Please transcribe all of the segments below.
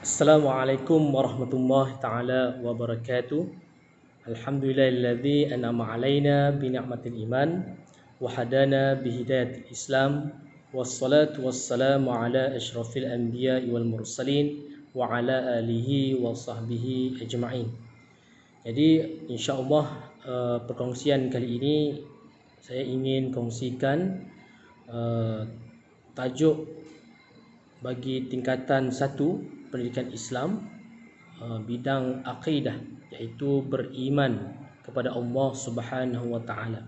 Assalamualaikum warahmatullahi taala wabarakatuh. Alhamdulillahilladzi an'ama alaina bi ni'matil iman wa hadana bi hidayatil Islam. Wassalatu wassalamu ala asyrafil anbiya'i wal mursalin wa ala alihi wa sahbihi ajma'in. Jadi insya-Allah perkongsian kali ini saya ingin kongsikan tajuk bagi tingkatan 1 pendidikan Islam, bidang akidah, iaitu beriman kepada Allah Subhanahu wa taala.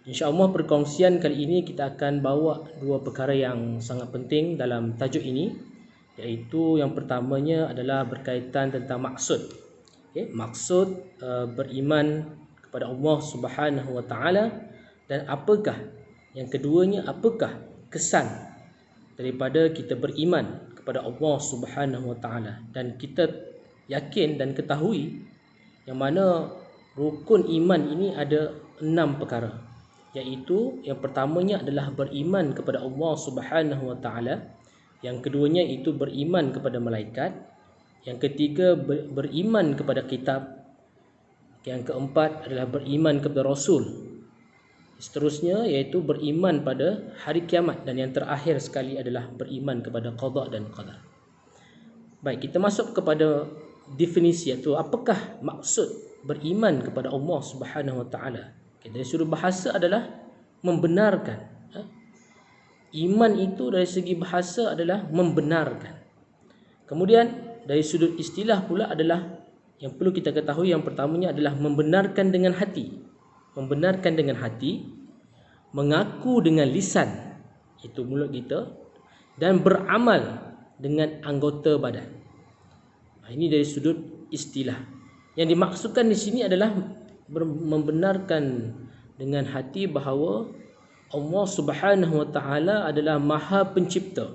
Insya-Allah perkongsian kali ini kita akan bawa dua perkara yang sangat penting dalam tajuk ini, iaitu yang pertamanya adalah berkaitan tentang maksud. Maksud beriman kepada Allah Subhanahu wa taala, dan apakah yang keduanya, apakah kesan daripada kita beriman kepada Allah Subhanahu wa taala. Dan kita yakin dan ketahui yang mana rukun iman ini ada 6 perkara, iaitu yang pertamanya adalah beriman kepada Allah Subhanahu wa taala, yang keduanya itu beriman kepada malaikat, yang ketiga beriman kepada kitab, yang keempat adalah beriman kepada rasul, seterusnya iaitu beriman pada hari kiamat, dan yang terakhir sekali adalah beriman kepada qada dan qadar. Baik, kita masuk kepada definisi, iaitu apakah maksud beriman kepada Allah Subhanahu wa taala. Dari sudut bahasa adalah membenarkan. Iman itu dari segi bahasa adalah membenarkan. Kemudian dari sudut istilah pula adalah yang perlu kita ketahui, yang pertamanya adalah membenarkan dengan hati. Membenarkan dengan hati, mengaku dengan lisan, itu mulut kita, dan beramal dengan anggota badan. Ini dari sudut istilah. Yang dimaksudkan di sini adalah membenarkan dengan hati bahawa Allah Subhanahu wa taala adalah Maha Pencipta,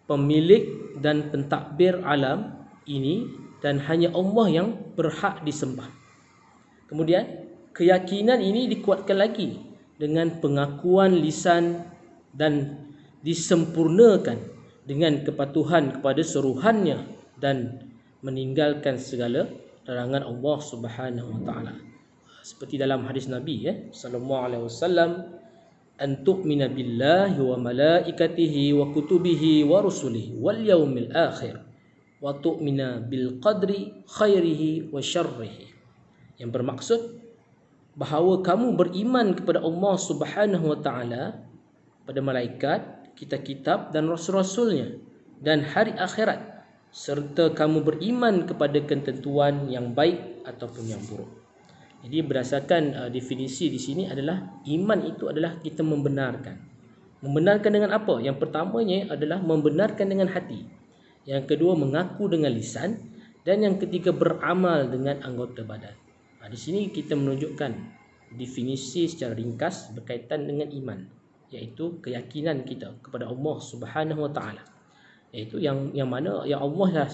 pemilik dan pentadbir alam ini, dan hanya Allah yang berhak disembah. Kemudian keyakinan ini dikuatkan lagi dengan pengakuan lisan dan disempurnakan dengan kepatuhan kepada seruhannya dan meninggalkan segala larangan Allah Subhanahu wa taala. Seperti dalam hadis Nabi sallallahu alaihi wasallam, an tu'mina billahi wa malaikatihi wa kutubihi wa rusulihi wal yaumil akhir wa tu'mina bil qadri khairihi wa syarrihi. Yang bermaksud bahawa kamu beriman kepada Allah Subhanahu wa taala, pada malaikat, kitab-kitab dan rasul-rasulnya, dan hari akhirat, serta kamu beriman kepada ketentuan yang baik ataupun yang buruk. Jadi berdasarkan definisi di sini adalah iman itu adalah kita membenarkan. Membenarkan dengan apa? Yang pertamanya adalah membenarkan dengan hati. Yang kedua mengaku dengan lisan, dan yang ketiga beramal dengan anggota badan. Di sini kita menunjukkan definisi secara ringkas berkaitan dengan iman, iaitu keyakinan kita kepada Allah Subhanahu wa taala, iaitu yang mana yang Allah lah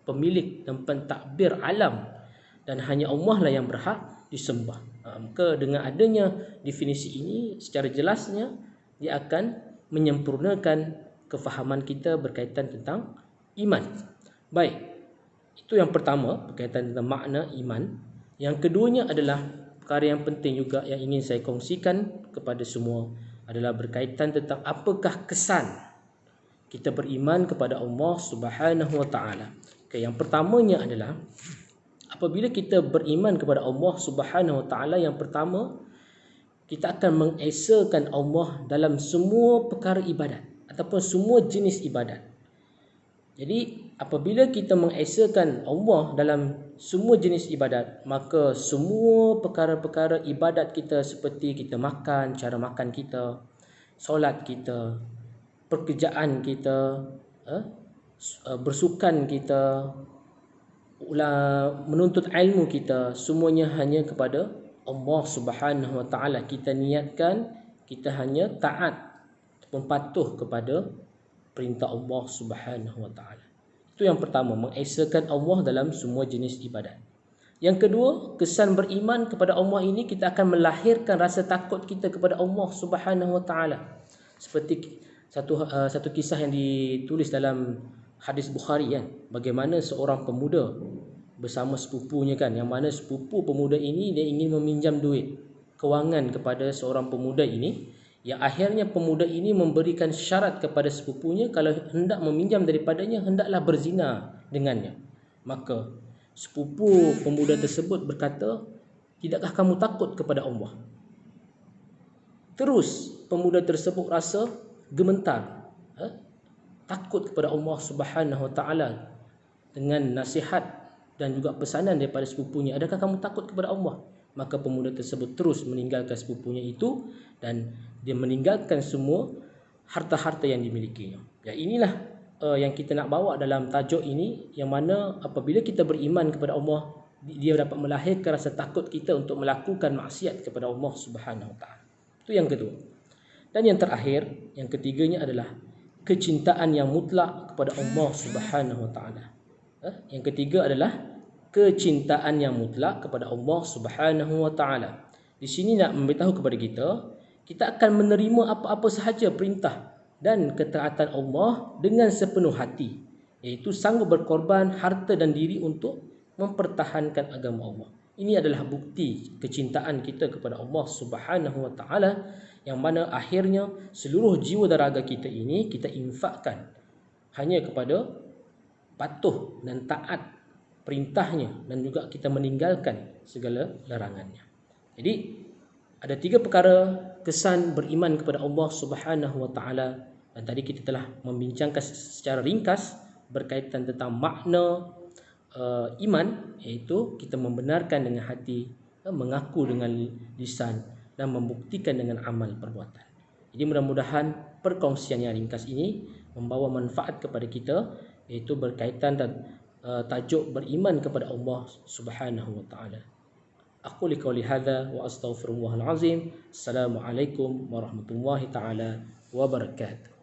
pemilik dan pentadbir alam, dan hanya Allah lah yang berhak disembah. Maka dengan adanya definisi ini, secara jelasnya dia akan menyempurnakan kefahaman kita berkaitan tentang iman. Baik, itu yang pertama berkaitan tentang makna iman. Yang keduanya adalah perkara yang penting juga yang ingin saya kongsikan kepada semua, adalah berkaitan tentang apakah kesan kita beriman kepada Allah Subhanahu wa taala. Yang pertamanya adalah apabila kita beriman kepada Allah Subhanahu wa taala, yang pertama kita akan mengesakan Allah dalam semua perkara ibadat ataupun semua jenis ibadat. Jadi apabila kita mengesakan Allah dalam semua jenis ibadat, maka semua perkara-perkara ibadat kita, seperti kita makan, cara makan kita, solat kita, pekerjaan kita, bersukan kita, menuntut ilmu kita, semuanya hanya kepada Allah Subhanahu wa taala. Kita niatkan kita hanya taat ataupun patuh kepada perintah Allah Subhanahu wa taala. Itu yang pertama, mengesakan Allah dalam semua jenis ibadat. Yang kedua, kesan beriman kepada Allah ini, kita akan melahirkan rasa takut kita kepada Allah Subhanahu wa taala. Seperti satu kisah yang ditulis dalam hadis Bukhari kan, bagaimana seorang pemuda bersama sepupunya kan, yang mana sepupu pemuda ini dia ingin meminjam duit kewangan kepada seorang pemuda ini, yang akhirnya pemuda ini memberikan syarat kepada sepupunya kalau hendak meminjam daripadanya hendaklah berzina dengannya. Maka sepupu pemuda tersebut berkata, tidakkah kamu takut kepada Allah? Terus pemuda tersebut rasa gemetar, takut kepada Allah Subhanahu Wa Taala dengan nasihat dan juga pesanan daripada sepupunya. Adakah kamu takut kepada Allah? Maka pemuda tersebut terus meninggalkan sepupunya itu dan dia meninggalkan semua harta-harta yang dimilikinya. Ya, inilah yang kita nak bawa dalam tajuk ini, yang mana apabila kita beriman kepada Allah, dia dapat melahirkan rasa takut kita untuk melakukan maksiat kepada Allah Subhanahu Wa Taala. Itu yang kedua. Dan yang terakhir, yang ketiganya adalah kecintaan yang mutlak kepada Allah Subhanahu Wa Taala. Yang ketiga adalah kecintaan yang mutlak kepada Allah Subhanahu Wa Taala. Di sini nak memberitahu kepada kita, kita akan menerima apa-apa sahaja perintah dan ketaatan Allah dengan sepenuh hati, iaitu sanggup berkorban harta dan diri untuk mempertahankan agama Allah. Ini adalah bukti kecintaan kita kepada Allah Subhanahu Wa Taala, yang mana akhirnya seluruh jiwa dan raga kita ini kita infakkan hanya kepada patuh dan taat perintahnya, dan juga kita meninggalkan segala larangannya. Jadi ada 3 perkara kesan beriman kepada Allah Subhanahu Wa Taala, dan tadi kita telah membincangkan secara ringkas berkaitan tentang makna iman, iaitu kita membenarkan dengan hati, mengaku dengan lisan, dan membuktikan dengan amal perbuatan. Jadi mudah-mudahan perkongsian yang ringkas ini membawa manfaat kepada kita, iaitu berkaitan dan tajuk beriman kepada Allah Subhanahu Wa Taala. Aku liqauli hadza wa astaghfirullahal azim. Assalamualaikum warahmatullahi taala wabarakatuh.